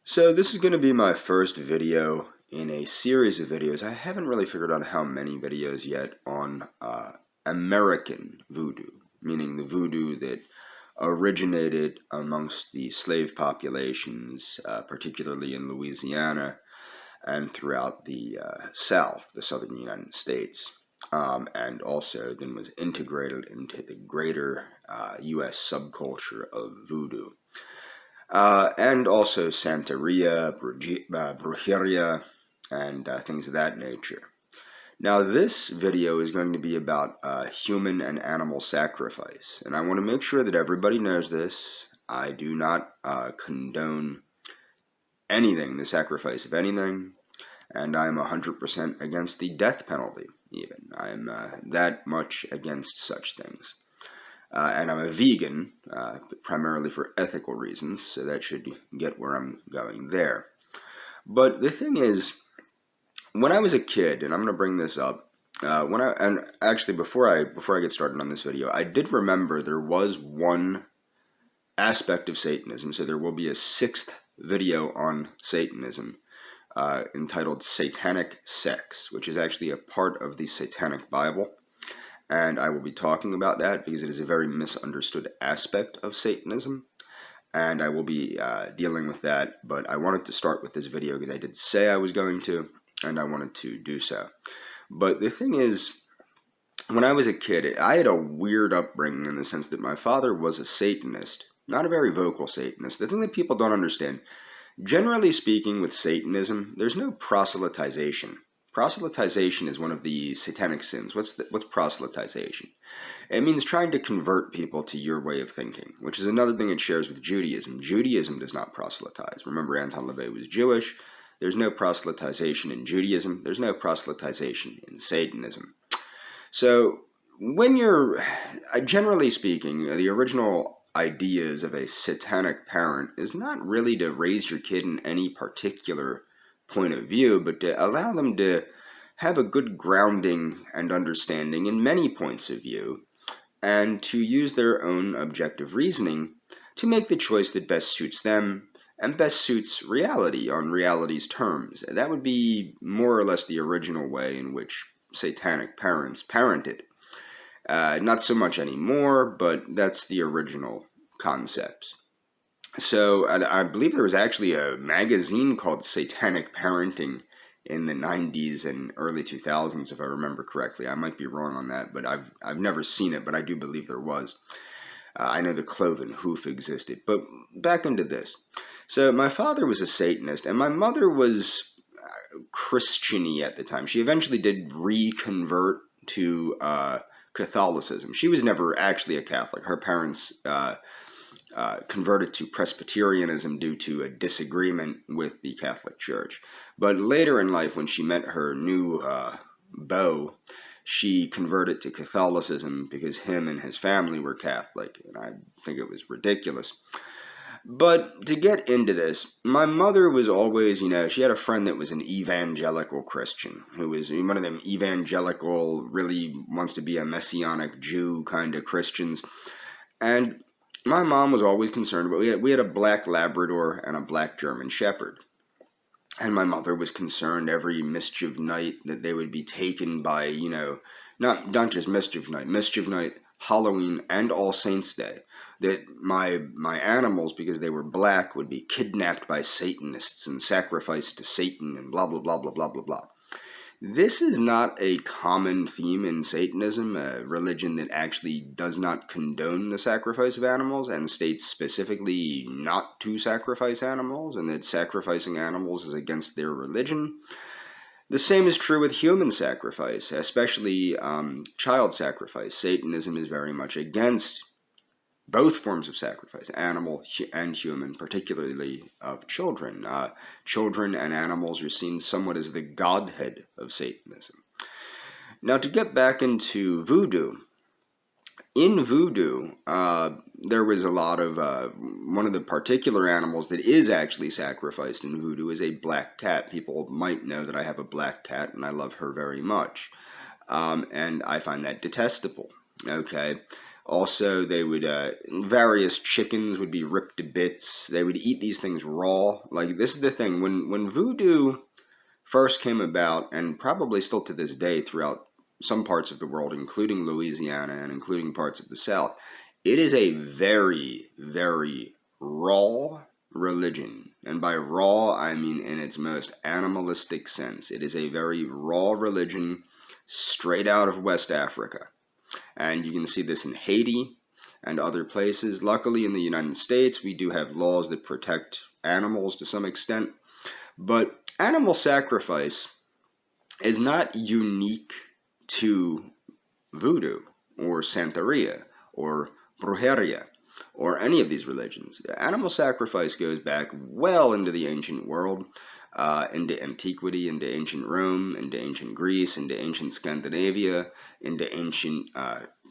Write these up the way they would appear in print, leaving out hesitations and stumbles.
So this is going to be my first video in a series of videos. I haven't really figured out how many videos yet on American voodoo, meaning the voodoo that originated amongst the slave populations, particularly in Louisiana and throughout the South, the southern United States, and also then was integrated into the greater U.S. subculture of voodoo. And also Santeria, Brujeria, and things of that nature. Now, this video is going to be about human and animal sacrifice, and I want to make sure that everybody knows this. I do not condone anything, the sacrifice of anything, and I'm 100% against the death penalty, even. I'm that much against such things. And I'm a vegan, primarily for ethical reasons, so that should get where I'm going there. But the thing is, when I was a kid, and I'm going to bring this up, and actually before I get started on this video, I did remember there was one aspect of Satanism, so there will be a sixth video on Satanism, entitled Satanic Sex, which is actually a part of the Satanic Bible. And I will be talking about that because it is a very misunderstood aspect of Satanism. And I will be dealing with that, but I wanted to start with this video because I did say I was going to, and I wanted to do so. But the thing is, when I was a kid, I had a weird upbringing in the sense that my father was a Satanist, not a very vocal Satanist. The thing that people don't understand, generally speaking with Satanism, there's no proselytization. Proselytization is one of the satanic sins. What's proselytization? It means trying to convert people to your way of thinking, which is another thing it shares with Judaism. Judaism does not proselytize. Remember, Anton LaVey was Jewish. There's no proselytization in Judaism. There's no proselytization in Satanism. So when you're, generally speaking, the original ideas of a satanic parent is not really to raise your kid in any particular point of view, but to allow them to have a good grounding and understanding in many points of view, and to use their own objective reasoning to make the choice that best suits them and best suits reality on reality's terms. That would be more or less the original way in which satanic parents parented. Not so much anymore, but that's the original concepts. So I believe there was actually a magazine called Satanic Parenting in the 90s and early 2000s, if I remember correctly. I might be wrong on that, but I've never seen it, but I do believe there was. I know the Cloven Hoof existed. But back into this. So my father was a Satanist, and my mother was Christian-y at the time. She eventually did reconvert to Catholicism. She was never actually a Catholic. Her parents converted to Presbyterianism due to a disagreement with the Catholic Church. But later in life, when she met her new beau, she converted to Catholicism because him and his family were Catholic, and I think it was ridiculous. But to get into this, my mother was always, she had a friend that was an evangelical Christian, who was one of them evangelical, really wants to be a Messianic Jew kind of Christians. And my mom was always concerned about, we had a black Labrador and a black German Shepherd. And my mother was concerned every mischief night that they would be taken by, not just mischief night, Halloween, and All Saints Day. That my animals, because they were black, would be kidnapped by Satanists and sacrificed to Satan and blah, blah, blah, blah, blah, blah, blah. This is not a common theme in Satanism, a religion that actually does not condone the sacrifice of animals and states specifically not to sacrifice animals, and that sacrificing animals is against their religion. The same is true with human sacrifice, especially child sacrifice. Satanism is very much against both forms of sacrifice, animal and human, particularly of children. Children and animals are seen somewhat as the godhead of Satanism. Now, to get back into voodoo, in voodoo, there was a lot of, one of the particular animals that is actually sacrificed in voodoo is a black cat. People might know that I have a black cat, and I love her very much. And I find that detestable, okay? Also, they would, various chickens would be ripped to bits. They would eat these things raw. Like, this is the thing, when voodoo first came about, and probably still to this day throughout some parts of the world, including Louisiana and including parts of the South, it is a very, very raw religion. And by raw, I mean in its most animalistic sense. It is a very raw religion straight out of West Africa. And you can see this in Haiti and other places. Luckily, in the United States, we do have laws that protect animals to some extent. But animal sacrifice is not unique to voodoo or Santeria or brujeria or any of these religions. Animal sacrifice goes back well into the ancient world, into antiquity, into ancient Rome, into ancient Greece, into ancient Scandinavia, into ancient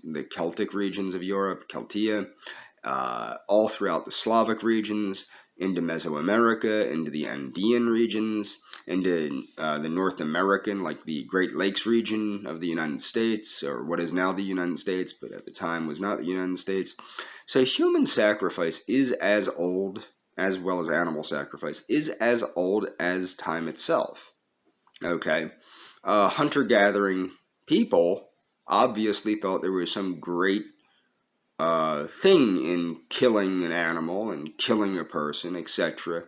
the Celtic regions of Europe, Celtia, all throughout the Slavic regions, into Mesoamerica, into the Andean regions, into the North American, like the Great Lakes region of the United States, or what is now the United States, but at the time was not the United States. So human sacrifice is as old, as well as animal sacrifice, is as old as time itself. Okay? Hunter-gathering people obviously thought there was some great thing in killing an animal and killing a person, etc.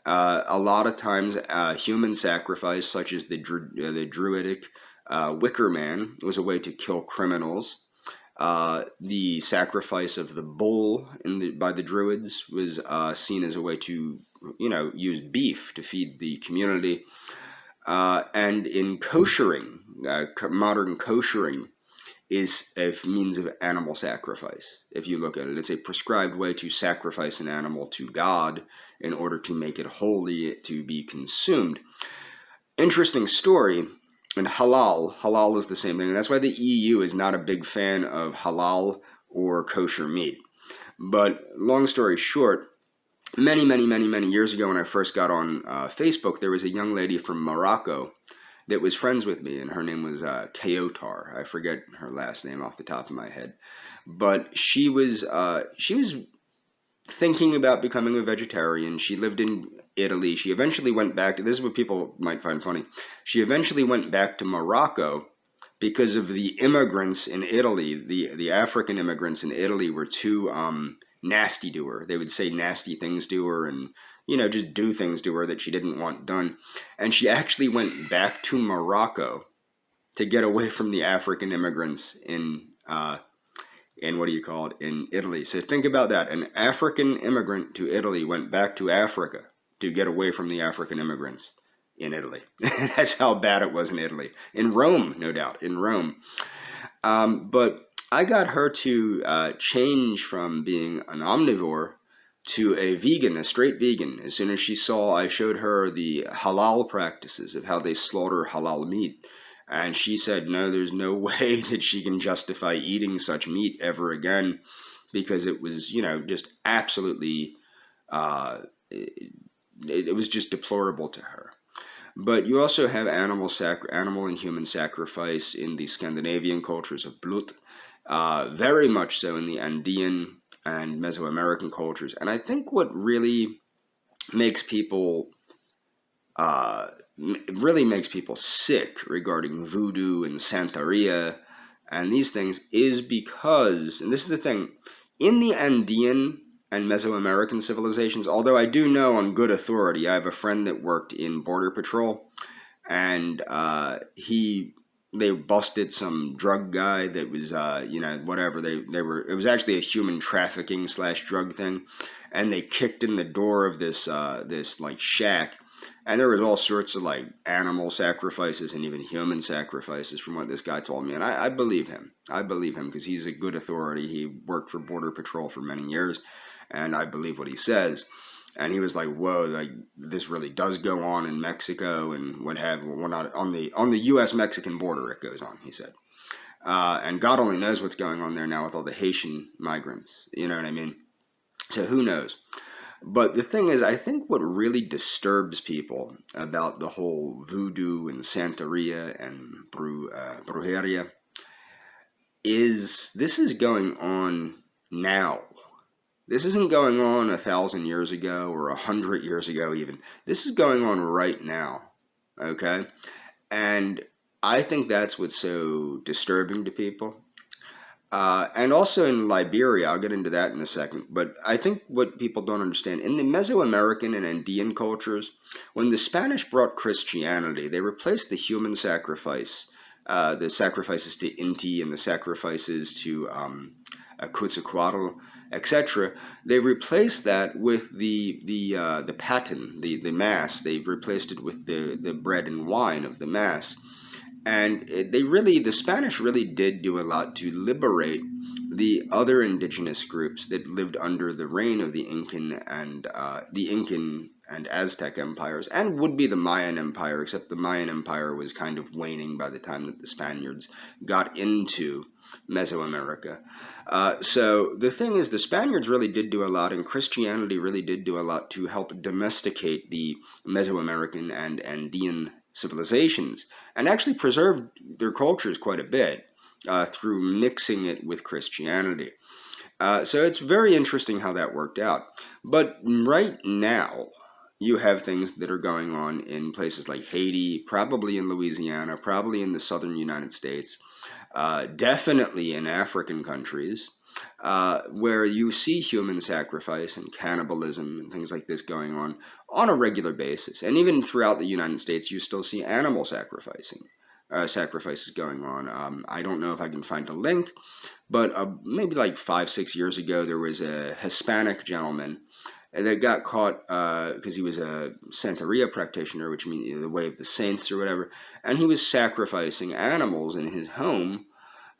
A lot of times, human sacrifice, such as the druidic Wicker Man, was a way to kill criminals. The sacrifice of the bull by the Druids was seen as a way to, use beef to feed the community. And in koshering, modern koshering is a means of animal sacrifice. If you look at it, it's a prescribed way to sacrifice an animal to God in order to make it holy to be consumed. Interesting story. And halal is the same thing. And that's why the EU is not a big fan of halal or kosher meat. But long story short, many years ago when I first got on Facebook, there was a young lady from Morocco that was friends with me, and her name was Kayotar. I forget her last name off the top of my head. But she was thinking about becoming a vegetarian. She lived in Italy. She eventually went back to, this is what people might find funny, she eventually went back to Morocco because of the immigrants in Italy. The African immigrants in Italy were too nasty to her. They would say nasty things to her and, just do things to her that she didn't want done. And she actually went back to Morocco to get away from the African immigrants in in Italy. So think about that. An African immigrant to Italy went back to Africa to get away from the African immigrants in Italy. That's how bad it was in Italy. In Rome, no doubt, in Rome. But I got her to change from being an omnivore to a vegan, a straight vegan. As soon as I showed her the halal practices of how they slaughter halal meat. And she said, no, there's no way that she can justify eating such meat ever again, because it was, just absolutely, it was just deplorable to her. But you also have animal and human sacrifice in the Scandinavian cultures of Blut, very much so in the Andean and Mesoamerican cultures. And I think what really makes people sick regarding voodoo and Santeria and these things is because, and this is the thing, in the Andean and Mesoamerican civilizations, although I do know on good authority, I have a friend that worked in Border Patrol, and they busted some drug guy that was, whatever, it was actually a human trafficking / drug thing, and they kicked in the door of this shack. And there was all sorts of animal sacrifices and even human sacrifices from what this guy told me. And I believe him. I believe him because he's a good authority. He worked for Border Patrol for many years. And I believe what he says. And he was like, whoa, this really does go on in Mexico and what have you. On the U.S.-Mexican border it goes on, he said. And God only knows what's going on there now with all the Haitian migrants. You know what I mean? So who knows? But the thing is, I think what really disturbs people about the whole voodoo and Santeria and brujeria this is going on now. This isn't going on 1,000 years ago or 100 years ago even. This is going on right now, okay? And I think that's what's so disturbing to people. And also in Liberia, I'll get into that in a second, but I think what people don't understand, in the Mesoamerican and Andean cultures, when the Spanish brought Christianity, they replaced the human sacrifice, the sacrifices to Inti and the sacrifices to Quetzalcoatl, etc. They replaced that with the paten, the mass. They replaced it with the bread and wine of the mass. And the Spanish really did do a lot to liberate the other indigenous groups that lived under the reign of the Incan and Aztec empires, and would be the Mayan Empire, except the Mayan Empire was kind of waning by the time that the Spaniards got into Mesoamerica. So the thing is, the Spaniards really did do a lot, and Christianity really did do a lot to help domesticate the Mesoamerican and Andean civilizations, and actually preserved their cultures quite a bit through mixing it with Christianity. So it's very interesting how that worked out. But right now, you have things that are going on in places like Haiti, probably in Louisiana, probably in the southern United States, definitely in African countries, where you see human sacrifice and cannibalism and things like this going on a regular basis. And even throughout the United States, you still see animal sacrifices going on. I don't know if I can find a link, but maybe like 5-6 years ago, there was a Hispanic gentleman that got caught because he was a Santeria practitioner, which means the way of the saints or whatever, and he was sacrificing animals in his home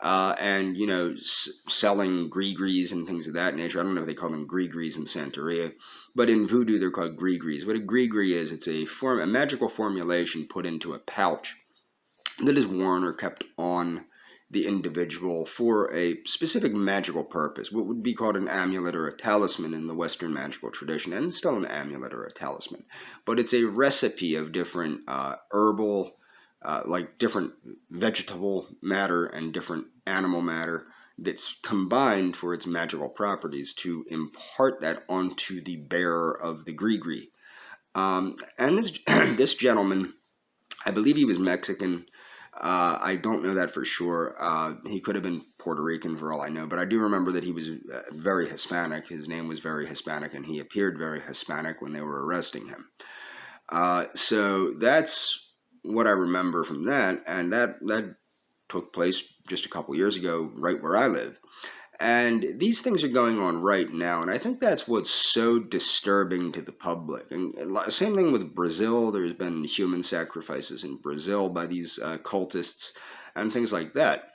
and, selling gree-grees and things of that nature. I don't know if they call them gree-grees in Santeria, but in voodoo they're called gree-grees. What a gree-gree is, it's a magical formulation put into a pouch that is worn or kept on the individual for a specific magical purpose, what would be called an amulet or a talisman in the Western magical tradition, and it's still an amulet or a talisman. But it's a recipe of different herbal, like different vegetable matter and different animal matter that's combined for its magical properties to impart that onto the bearer of the gree-gree. And this gentleman, I believe he was Mexican. I don't know that for sure. He could have been Puerto Rican for all I know, but I do remember that he was very Hispanic. His name was very Hispanic, and he appeared very Hispanic when they were arresting him. So that's what I remember from that, and that took place just a couple years ago right where I live. And these things are going on right now, and I think that's what's so disturbing to the public. And same thing with Brazil. There's been human sacrifices in Brazil by these cultists and things like that.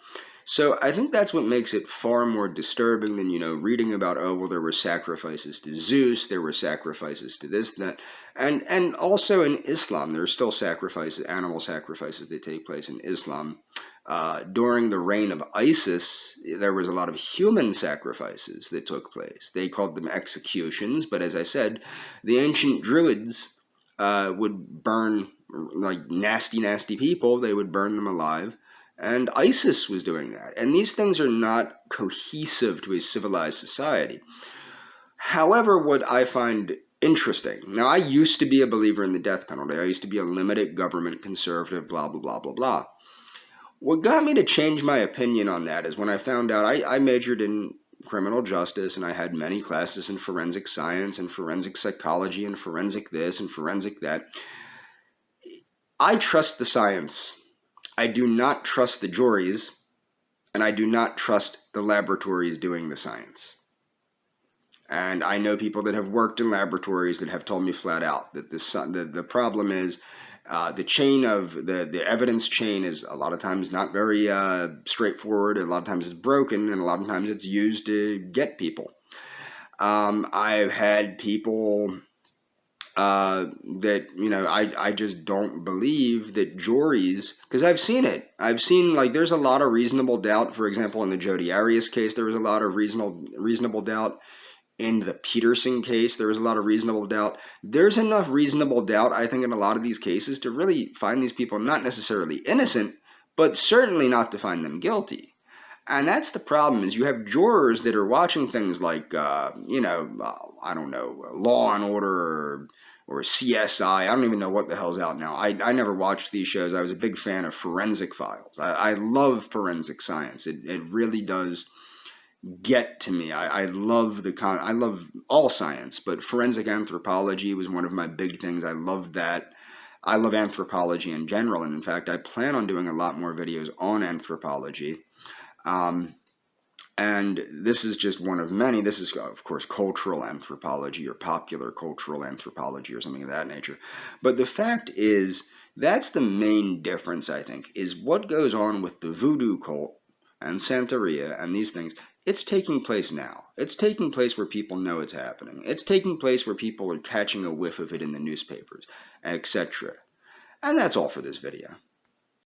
So I think that's what makes it far more disturbing than, reading about, oh, well, there were sacrifices to Zeus, there were sacrifices to this, that. And also in Islam, there are still sacrifices, animal sacrifices that take place in Islam. During the reign of Isis, there was a lot of human sacrifices that took place. They called them executions, but as I said, the ancient Druids would burn, like nasty, nasty people, they would burn them alive, and ISIS was doing that. And these things are not cohesive to a civilized society. However, what I find interesting, now I used to be a believer in the death penalty, I used to be a limited government conservative, blah, blah, blah, blah, blah. What got me to change my opinion on that is when I found out, I majored in criminal justice, and I had many classes in forensic science and forensic psychology and forensic this and forensic that. I trust the science. I do not trust the juries, and I do not trust the laboratories doing the science. And I know people that have worked in laboratories that have told me flat out that the problem is the chain of the evidence chain is a lot of times not very straightforward. A lot of times it's broken, and a lot of times it's used to get people. I've had people that, I just don't believe that juries, because I've seen it. I've seen, like, there's a lot of reasonable doubt. For example, in the Jodi Arias case, there was a lot of reasonable doubt. In the Peterson case, there was a lot of reasonable doubt. There's enough reasonable doubt, I think, in a lot of these cases to really find these people not necessarily innocent, but certainly not to find them guilty. And that's the problem, is you have jurors that are watching things like, I don't know, Law and Order or CSI. I don't even know what the hell's out now. I never watched these shows. I was a big fan of Forensic Files. I love forensic science. It really does get to me. I love I love all science, but forensic anthropology was one of my big things. I loved that. I love anthropology in general, and in fact, I plan on doing a lot more videos on anthropology. And this is just one of many. This is, of course, cultural anthropology or popular cultural anthropology or something of that nature. But the fact is, that's the main difference, I think, is what goes on with the voodoo cult and Santeria and these things. It's taking place now. It's taking place where people know it's happening. It's taking place where people are catching a whiff of it in the newspapers, etc. And that's all for this video.